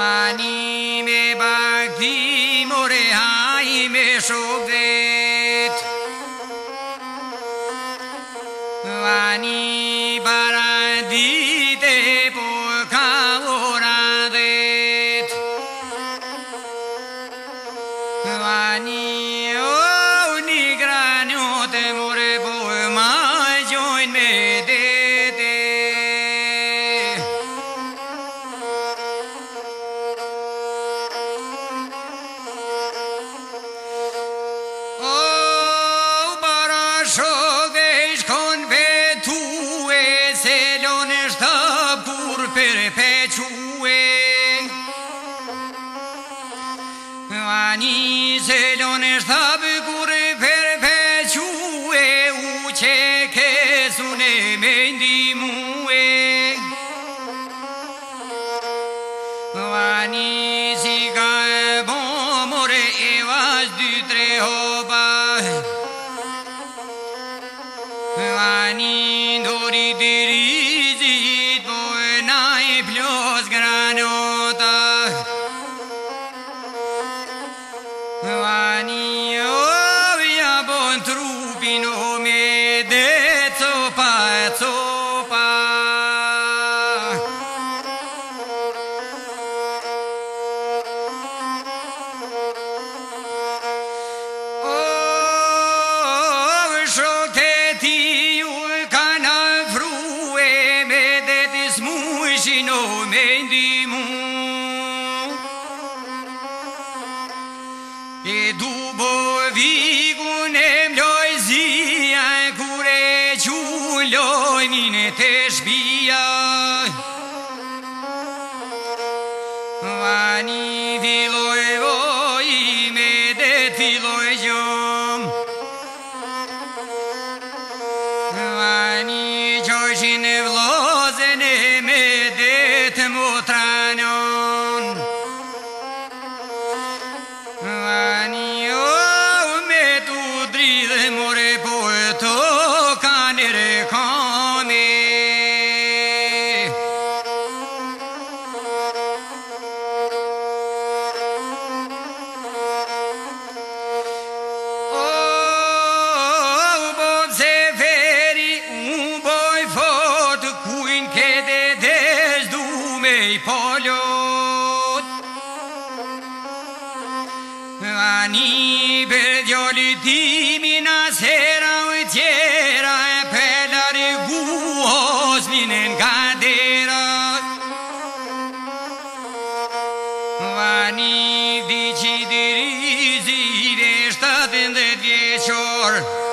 Ani me bakti more hai me shobet Ani paradite po ka oradet Ani o ni graniote more po ma join me dete Ani selone stabë kur perpeçue u që kesune me ndimue Ani si ka bon more e vas 2-3 hopa Ani dori dirizit po na e plos granota Ani ovja bon trupin o me de copa copa O shoketi ju kana frue me de të smushin o me ndimu E dubo vigun e mloj zia Kure qulloj mine të shpia Ani filloj voj me dhe filloj gjom Ani qoshin e vlozen e me dhe të motranon Ani o me tu dridhe more po to kanë rekame O bov se feri u boj fort kujn kede des du me I polot Ani per gjolitimin asera u tjera E pelar e guhos minen kadera Ani dici dirizi de 17 vjeqor